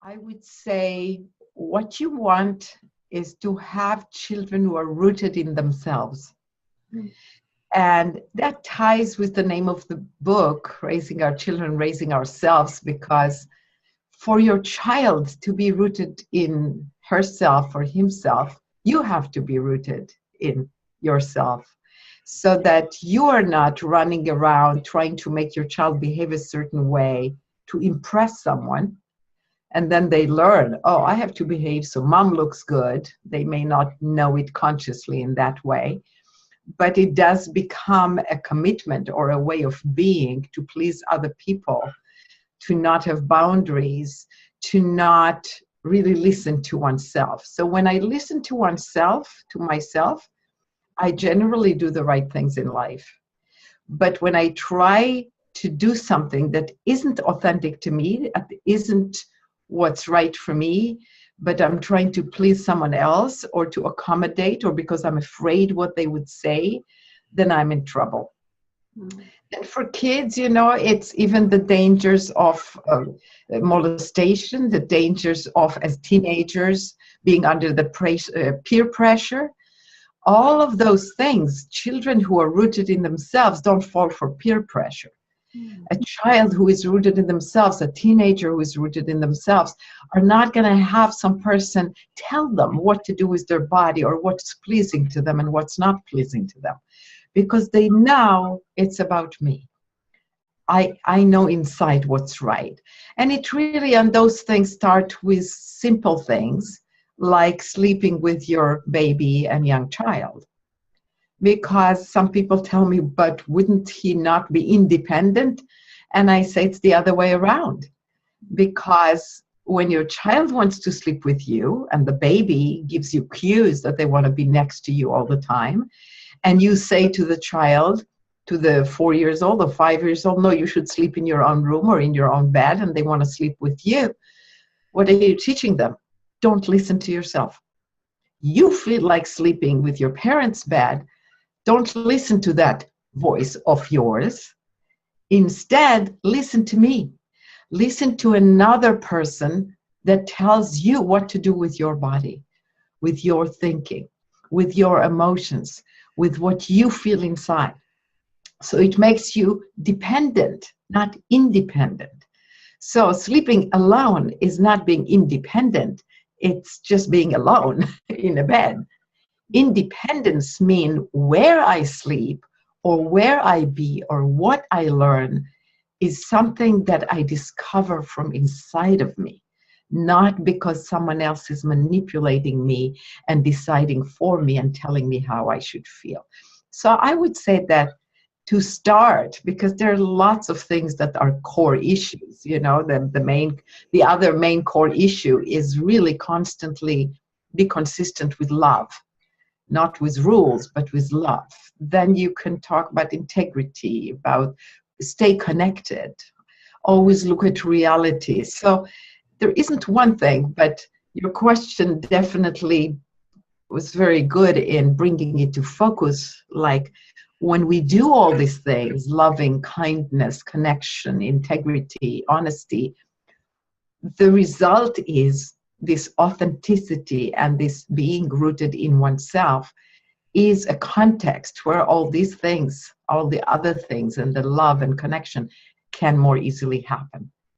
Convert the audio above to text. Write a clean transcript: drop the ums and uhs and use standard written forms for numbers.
I would say what you want is to have children who are rooted in themselves. Mm. And that ties with the name of the book, Raising Our Children, Raising Ourselves, because for your child to be rooted in herself or himself, you have to be rooted in yourself so that you are not running around trying to make your child behave a certain way to impress someone. And then they learn, oh, I have to behave so mom looks good. They may not know it consciously in that way, but it does become a commitment or a way of being to please other people, to not have boundaries, to not really listen to oneself. So when I listen to oneself, to myself, I generally do the right things in life. But when I try to do something that isn't authentic to me, that isn't what's right for me, but I'm trying to please someone else or to accommodate or because I'm afraid what they would say, then I'm in trouble. Mm. And for kids, it's even the dangers of molestation, the dangers of, as teenagers, being under the peer pressure. All of those things, children who are rooted in themselves don't fall for peer pressure. Mm. A child who is rooted in themselves, a teenager who is rooted in themselves, are not going to have some person tell them what to do with their body or what's pleasing to them and what's not pleasing to them, because they know it's about me. I know inside what's right. And it really, and those things start with simple things like sleeping with your baby and young child. Because some people tell me, but wouldn't he not be independent? And I say it's the other way around. Because when your child wants to sleep with you and the baby gives you cues that they want to be next to you all the time, and you say to the child, to the 4 years old or 5 years old, no, you should sleep in your own room or in your own bed, and they want to sleep with you, what are you teaching them? Don't listen to yourself. You feel like sleeping with your parents' bed. Don't listen to that voice of yours. Instead, listen to me. Listen to another person that tells you what to do with your body, with your thinking, with your emotions, with what you feel inside. So it makes you dependent, not independent. So sleeping alone is not being independent. It's just being alone in a bed. Independence means where I sleep or where I be or what I learn is something that I discover from inside of me, not because someone else is manipulating me and deciding for me and telling me how I should feel. So I would say that to start, because there are lots of things that are core issues, the other main core issue is really constantly be consistent with love, not with rules, but with love. Then you can talk about integrity, about stay connected, always look at reality. So there isn't one thing, but your question definitely was very good in bringing it to focus. Like when we do all these things, loving, kindness, connection, integrity, honesty, the result is this authenticity and this being rooted in oneself is a context where all these things, all the other things and the love and connection can more easily happen.